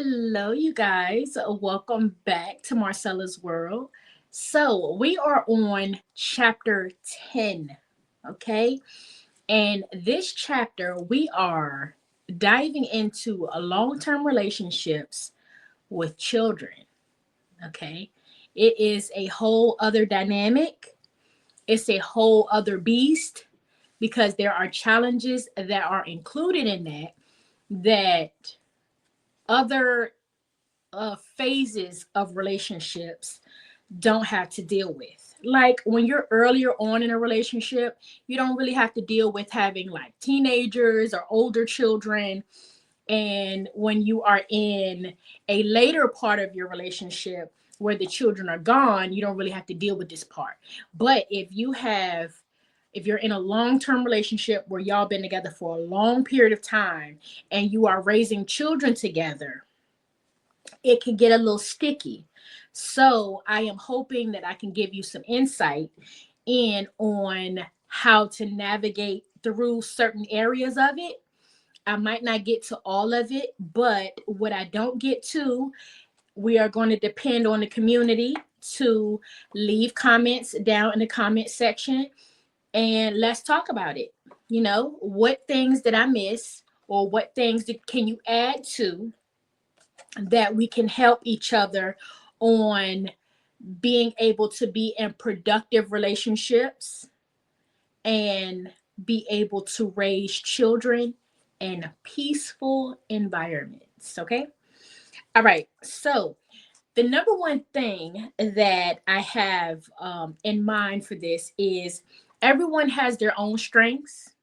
Hello, you guys. Welcome back to Marcella's World. So, we are on chapter 10, okay? And this chapter, we are diving into long term relationships with children, okay? It is a whole other dynamic, it's a whole other beast because there are challenges that are included in that other phases of relationships don't have to deal with. Like when you're earlier on in a relationship, you don't really have to deal with having like teenagers or older children. And when you are in a later part of your relationship where the children are gone, you don't really have to deal with this part. But if you're in a long-term relationship where y'all been together for a long period of time and you are raising children together, it can get a little sticky. So I am hoping that I can give you some insight in on how to navigate through certain areas of it. I might not get to all of it, but what I don't get to, we are going to depend on the community to leave comments down in the comment section and let's talk about it. What things did I miss or what things can you add to that we can help each other on being able to be in productive relationships and be able to raise children in peaceful environments. Okay. All right. So, the number one thing that I have in mind for this is everyone has their own strengths,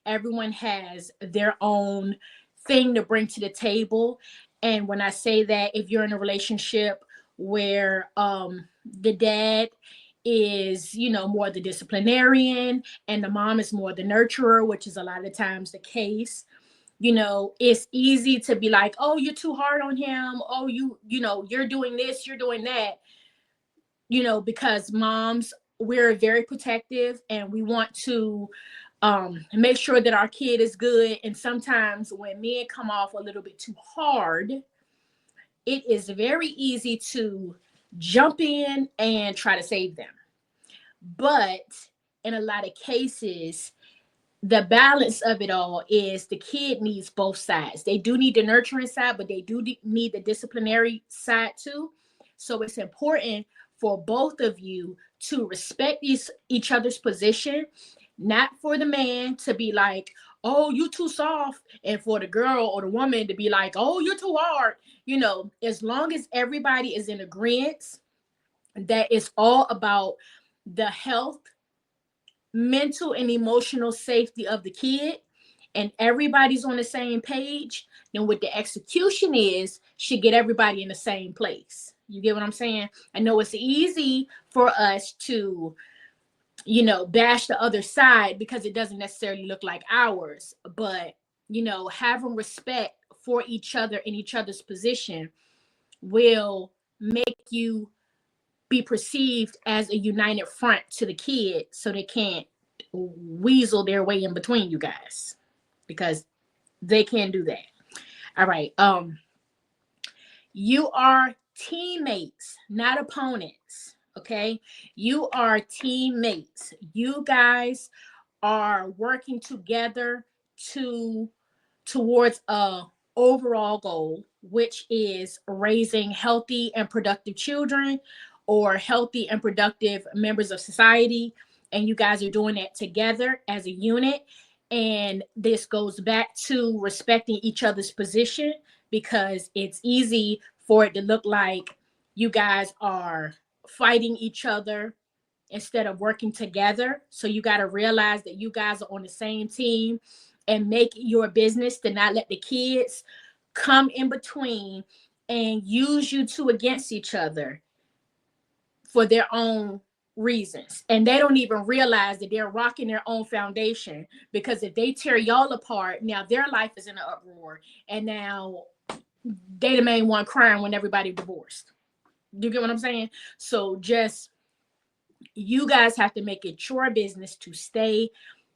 everyone has their own thing to bring to the table. And when I say that, if you're in a relationship where the dad is, more the disciplinarian and the mom is more the nurturer, which is a lot of times the case, it's easy to be like, oh, you're too hard on him. Oh, you're doing this, you're doing that, because moms, we're very protective and we want to make sure that our kid is good. And sometimes when men come off a little bit too hard, it is very easy to jump in and try to save them. But in a lot of cases, the balance of it all is the kid needs both sides. They do need the nurturing side, but they do need the disciplinary side too. So it's important for both of you to respect each other's position, not for the man to be like, oh, you too soft, and for the girl or the woman to be like, oh, you're too hard. As long as everybody is in agreement that it's all about the health, mental and emotional safety of the kid, and everybody's on the same page, then what the execution is should get everybody in the same place. You get what I'm saying? I know it's easy for us to, bash the other side because it doesn't necessarily look like ours, but having respect for each other in each other's position will make you be perceived as a united front to the kid so they can't weasel their way in between you guys because they can't do that. All right. You are teammates, not opponents. Okay. You are teammates. You guys are working together to towards a overall goal, which is raising healthy and productive children or healthy and productive members of society. And you guys are doing that together as a unit. And this goes back to respecting each other's position because it's easy for it to look like you guys are fighting each other instead of working together. So you got to realize that you guys are on the same team and make it your business to not let the kids come in between and use you two against each other for their own reasons. And they don't even realize that they're rocking their own foundation because if they tear y'all apart, now their life is in an uproar. And now they the main one crying when everybody divorced. You get what I'm saying? So just you guys have to make it your business to stay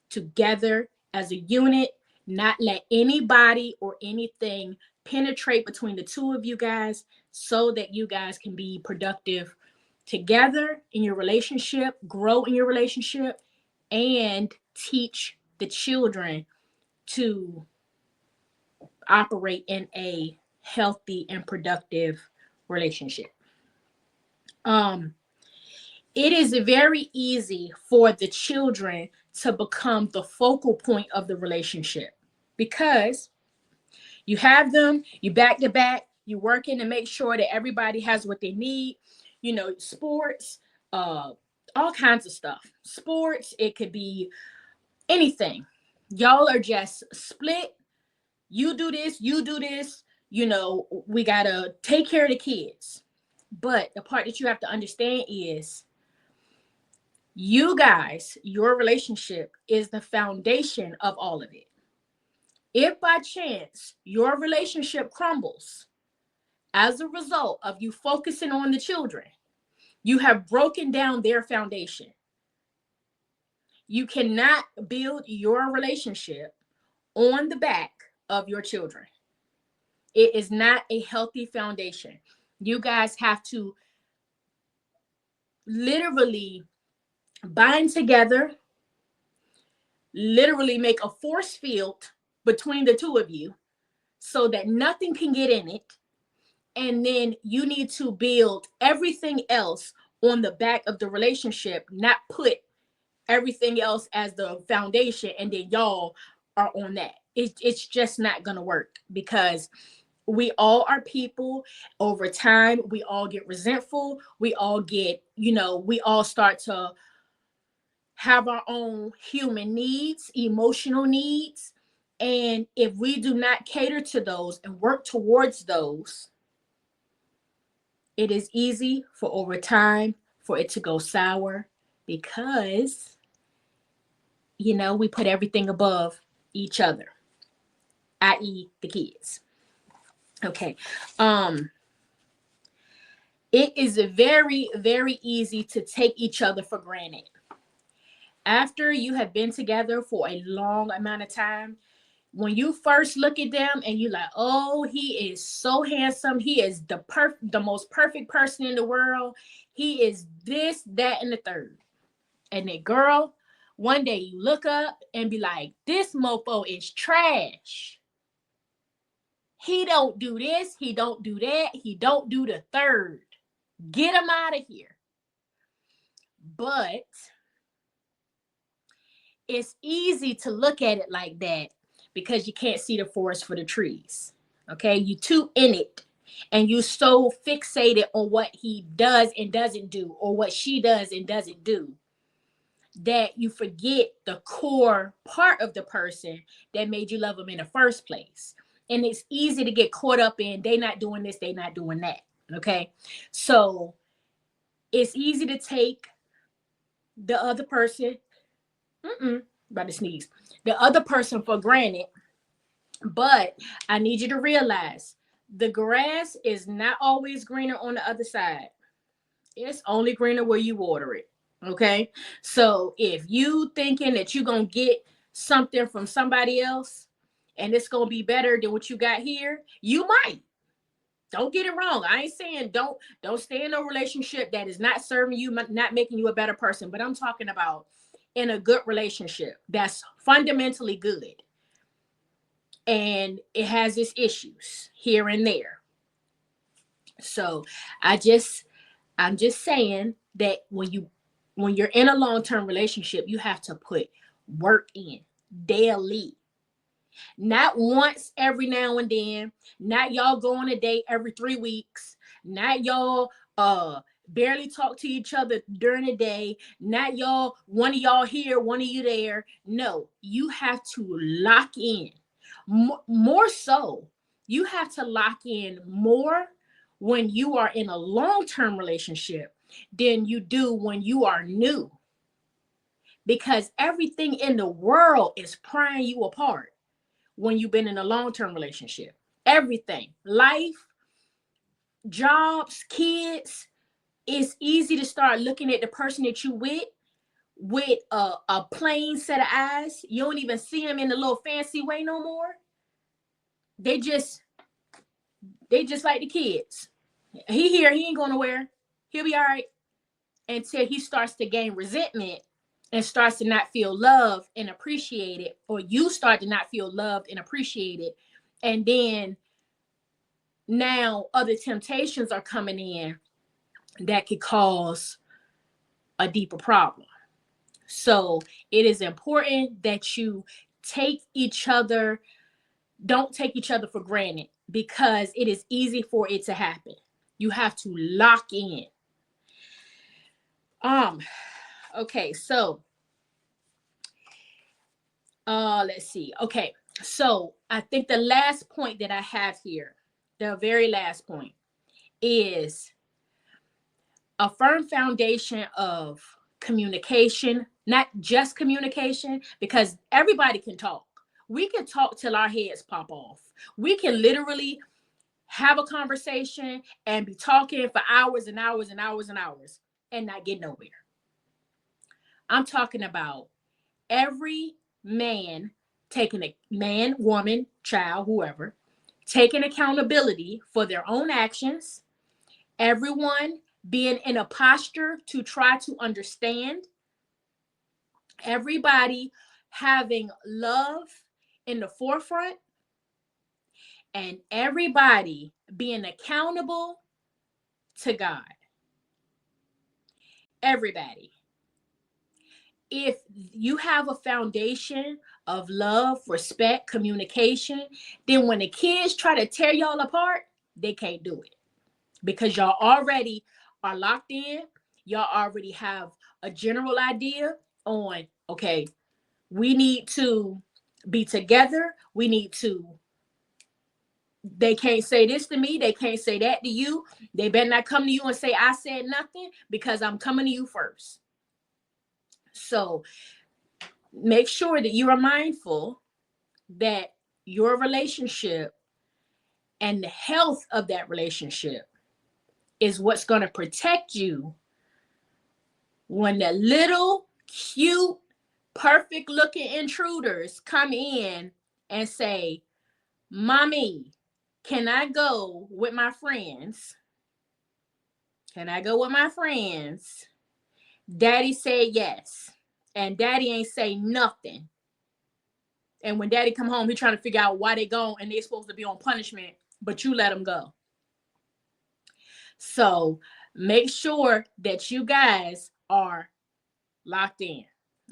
together as a unit, not let anybody or anything penetrate between the two of you guys so that you guys can be productive together in your relationship, grow in your relationship, and teach the children to operate in a healthy and productive relationship. Um, it is very easy for the children to become the focal point of the relationship because you have them, you back to back, you working to make sure that everybody has what they need. You know, sports, uh, all kinds of stuff. Sports, it could be anything. Y'all are just split. You do this, you do this. You know, we gotta take care of the kids. But the part that you have to understand is you guys, your relationship is the foundation of all of it. If by chance your relationship crumbles as a result of you focusing on the children, you have broken down their foundation. You cannot build your relationship on the back of your children. It is not a healthy foundation. You guys have to literally bind together, literally make a force field between the two of you so that nothing can get in it. And then you need to build everything else on the back of the relationship, not put everything else as the foundation and then y'all are on that. It's just not gonna work because we all are people. Over time we all get resentful, we all get, we all start to have our own human needs, emotional needs, and if we do not cater to those and work towards those, it is easy for over time for it to go sour because we put everything above each other, i.e. the kids. Okay. It is very, very easy to take each other for granted. After you have been together for a long amount of time, when you first look at them and you're like, oh, he is so handsome. He is the most perfect person in the world. He is this, that, and the third. And then, girl, one day you look up and be like, this mofo is trash. He don't do this. He don't do that. He don't do the third. Get him out of here. But it's easy to look at it like that because you can't see the forest for the trees. Okay, you too in it and you so fixated on what he does and doesn't do or what she does and doesn't do that you forget the core part of the person that made you love them in the first place. And it's easy to get caught up in they not doing this, they not doing that. Okay, so it's easy to take the other person about to sneeze, the other person for granted. But I need you to realize the grass is not always greener on the other side. It's only greener where you water it. Okay. So if you thinking that you're going to get something from somebody else and it's going to be better than what you got here, you might. Don't get it wrong. I ain't saying don't stay in a relationship that is not serving you, not making you a better person. But I'm talking about in a good relationship that's fundamentally good. And it has its issues here and there. So I'm just saying that when you're in a long-term relationship, you have to put work in daily. Not once every now and then, not y'all go on a date every 3 weeks, not y'all barely talk to each other during the day, not y'all, one of y'all here, one of you there. No, you have to lock in. More so, you have to lock in more when you are in a long-term relationship than you do when you are new. Because everything in the world is prying you apart when you've been in a long-term relationship. Everything, life, jobs, kids. It's easy to start looking at the person that you with a plain set of eyes. You don't even see them in a little fancy way no more. They just They just like the kids. He ain't going nowhere. He'll be all right, until he starts to gain resentment and starts to not feel loved and appreciated, or you start to not feel loved and appreciated. And then now other temptations are coming in that could cause a deeper problem. So it is important that you take each other, don't take each other for granted, because it is easy for it to happen. You have to lock in. Okay, so let's see. Okay, so I think the last point that I have here, the very last point, is a firm foundation of communication, not just communication, because everybody can talk. We can talk till our heads pop off. We can literally have a conversation and be talking for hours and hours and hours and hours and not get nowhere. I'm talking about every man taking a man, woman, child, whoever, taking accountability for their own actions, everyone being in a posture to try to understand, everybody having love in the forefront, and everybody being accountable to God. Everybody. If you have a foundation of love, respect, communication, then when the kids try to tear y'all apart, they can't do it, because y'all already are locked in. Y'all already have a general idea on, okay, we need to be together. We need to, they can't say this to me. They can't say that to you. They better not come to you and say, I said nothing, because I'm coming to you first. So make sure that you are mindful that your relationship and the health of that relationship is what's going to protect you when the little cute, perfect looking intruders come in and say, Mommy, can I go with my friends? Can I go with my friends? Daddy said yes. And daddy ain't say nothing. And when daddy come home, he trying to figure out why they gone and they supposed to be on punishment, but you let them go. So make sure that you guys are locked in.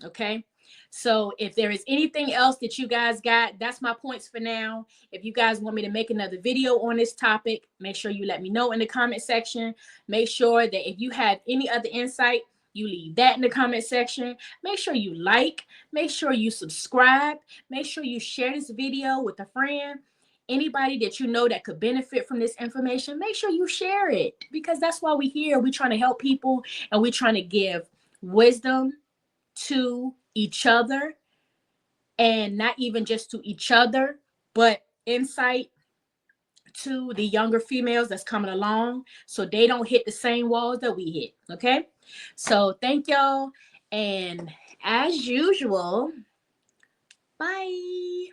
Okay. So if there is anything else that you guys got, that's my points for now. If you guys want me to make another video on this topic, make sure you let me know in the comment section. Make sure that if you have any other insight, you leave that in the comment section. Make sure you like, make sure you subscribe, make sure you share this video with a friend. Anybody that you know that could benefit from this information, make sure you share it, because that's why we're here. We're trying to help people, and we're trying to give wisdom to each other, and not even just to each other, but insight to the younger females that's coming along, so they don't hit the same walls that we hit. Okay, so thank y'all, and as usual, bye.